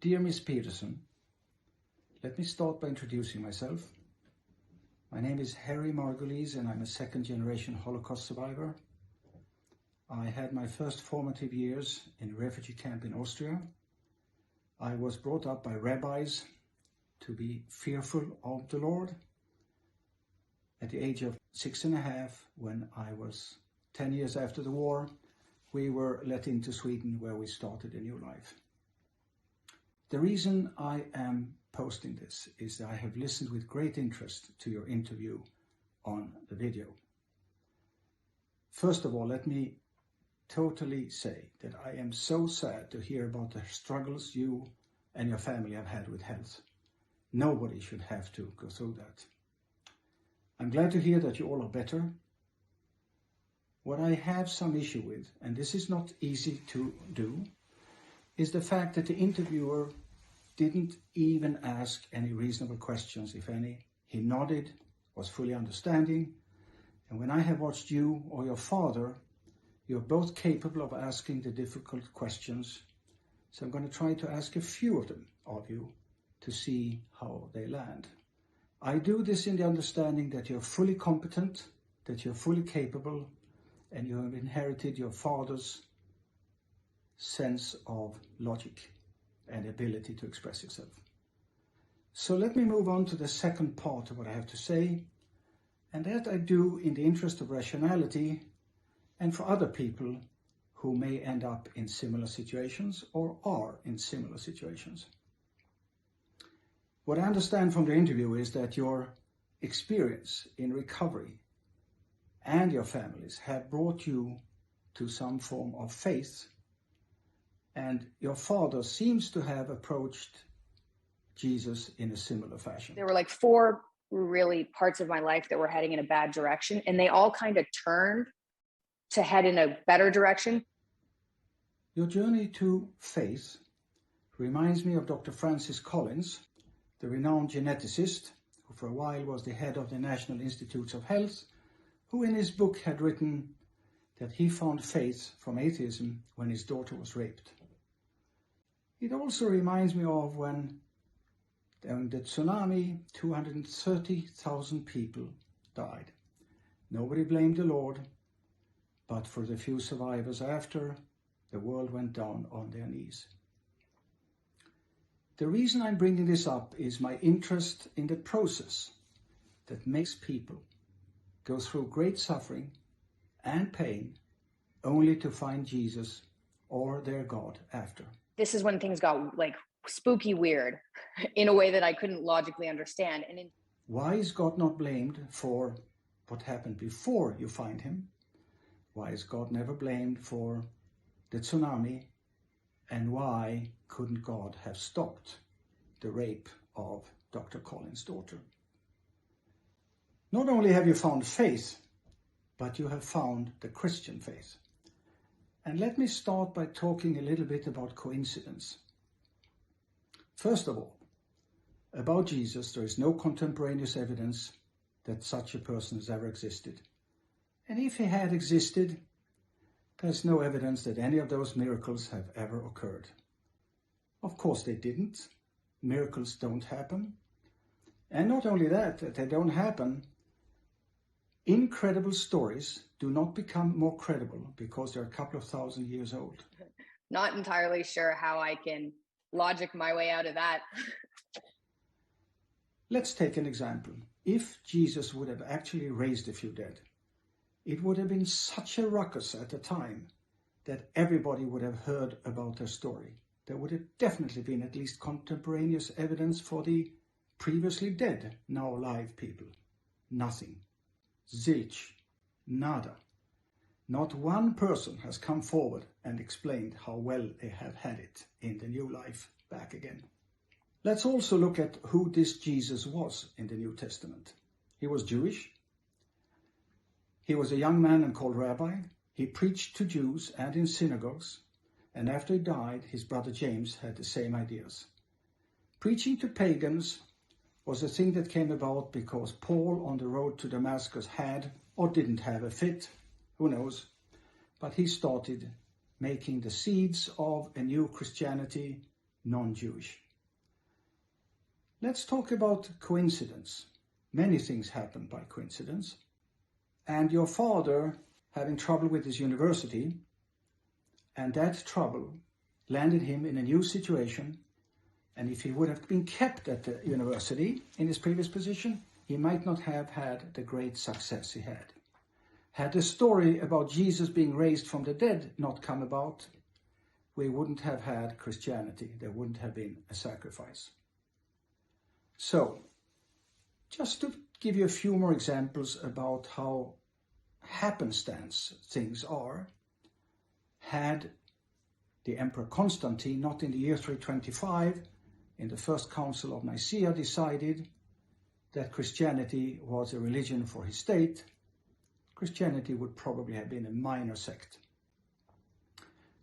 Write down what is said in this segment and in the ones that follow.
Dear Miss Peterson, let me start by introducing myself. My name is Harry Margulies and I'm a second-generation Holocaust survivor. I had my first formative years in a refugee camp in Austria. I was brought up by rabbis to be fearful of the Lord. At the age of 6.5, when I was 10 years after the war, we were let into Sweden where we started a new life. The reason I am posting this is that I have listened with great interest to your interview on the video. First of all, let me totally say that I am so sad to hear about the struggles you and your family have had with health. Nobody should have to go through that. I'm glad to hear that you all are better. What I have some issue with, and this is not easy to do, is the fact that the interviewer didn't even ask any reasonable questions, if any. He nodded, was fully understanding, and when I have watched you or your father, you're both capable of asking the difficult questions, so I'm going to try to ask a few of them of you to see how they land. I do this in the understanding that you're fully competent, that you're fully capable, and you have inherited your father's sense of logic and ability to express yourself. So let me move on to the second part of what I have to say, and that I do in the interest of rationality and for other people who may end up in similar situations or are in similar situations. What I understand from the interview is that your experience in recovery and your families have brought you to some form of faith, and your father seems to have approached Jesus in a similar fashion. There were like 4 really parts of my life that were heading in a bad direction, and they all kind of turned to head in a better direction. Your journey to faith reminds me of Dr. Francis Collins, the renowned geneticist who for a while was the head of the National Institutes of Health, who in his book had written that he found faith from atheism when his daughter was raped. It also reminds me of when during the tsunami, 230,000 people died. Nobody blamed the Lord, but for the few survivors after, the world went down on their knees. The reason I'm bringing this up is my interest in the process that makes people go through great suffering and pain only to find Jesus or their God after. This is when things got like spooky weird in a way that I couldn't logically understand. Why is God not blamed for what happened before you find him? Why is God never blamed for the tsunami? And why couldn't God have stopped the rape of Dr. Collins' daughter? Not only have you found faith, but you have found the Christian faith. And let me start by talking a little bit about coincidence. First of all, about Jesus, there is no contemporaneous evidence that such a person has ever existed. And if he had existed, there's no evidence that any of those miracles have ever occurred. Of course they didn't. Miracles don't happen. And not only that they don't happen, incredible stories do not become more credible because they're a couple of thousand years old. Not entirely sure how I can logic my way out of that. Let's take an example. If Jesus would have actually raised a few dead, it would have been such a ruckus at the time that everybody would have heard about their story. There would have definitely been at least contemporaneous evidence for the previously dead, now alive people. Nothing. Zilch. Nada. Not one person has come forward and explained how well they have had it in the new life back again. Let's also look at who this Jesus was in the New Testament. He was Jewish. He was a young man and called rabbi. He preached to Jews and in synagogues. And after he died, his brother James had the same ideas. Preaching to pagans was a thing that came about because Paul on the road to Damascus had or didn't have a fit, who knows, but he started making the seeds of a new Christianity non-Jewish. Let's talk about coincidence. Many things happen by coincidence. And your father having trouble with his university, and that trouble landed him in a new situation. And if he would have been kept at the university in his previous position, he might not have had the great success he had. Had the story about Jesus being raised from the dead not come about, we wouldn't have had Christianity. There wouldn't have been a sacrifice. So, just to give you a few more examples about how happenstance things are, had the Emperor Constantine, not in the year 325, in the First Council of Nicaea, decided that Christianity was a religion for his state, Christianity would probably have been a minor sect.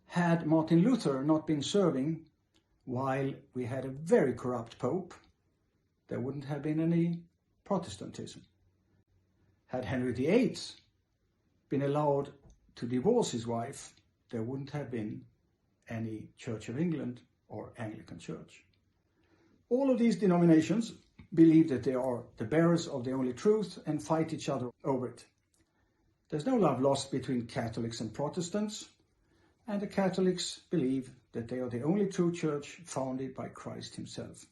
Had Martin Luther not been serving while we had a very corrupt Pope, there wouldn't have been any Protestantism. Had Henry VIII been allowed to divorce his wife, there wouldn't have been any Church of England or Anglican Church. All of these denominations believe that they are the bearers of the only truth and fight each other over it. There's no love lost between Catholics and Protestants, and the Catholics believe that they are the only true church founded by Christ himself.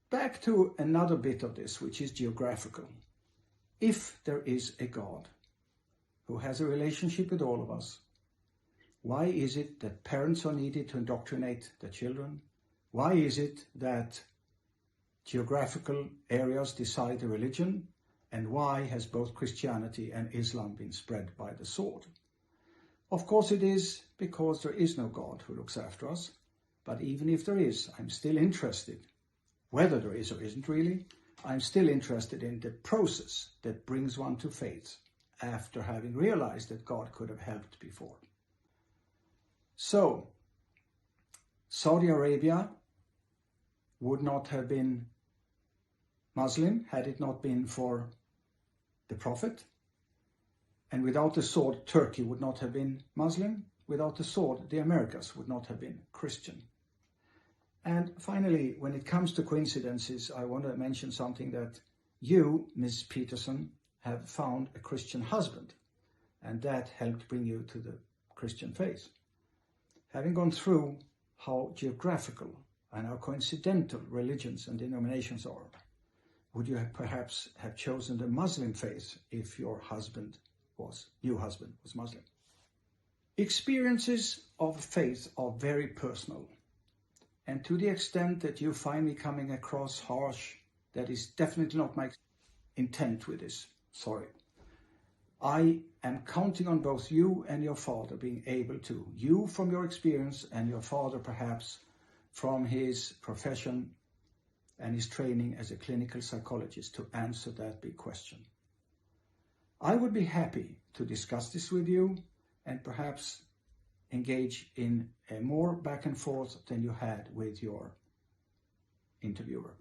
Back to another bit of this, which is geographical. If there is a God who has a relationship with all of us, why is it that parents are needed to indoctrinate their children? Why is it that geographical areas decide the religion? And why has both Christianity and Islam been spread by the sword? Of course it is because there is no God who looks after us. But even if there is, I'm still interested. Whether there is or isn't really, I'm still interested in the process that brings one to faith after having realized that God could have helped before. So, Saudi Arabia would not have been Muslim had it not been for the Prophet. And without the sword, Turkey would not have been Muslim. Without the sword, the Americas would not have been Christian. And finally, when it comes to coincidences, I want to mention something that you, Ms. Peterson, have found a Christian husband, and that helped bring you to the Christian faith. Having gone through how geographical and how coincidental religions and denominations are, would you perhaps have chosen the Muslim faith if your new husband was Muslim? Experiences of faith are very personal. And to the extent that you find me coming across harsh, that is definitely not my intent with this. Sorry. I am counting on both you and your father being able to, you from your experience and your father perhaps from his profession and his training as a clinical psychologist, to answer that big question. I would be happy to discuss this with you and perhaps engage in a more back and forth than you had with your interviewer.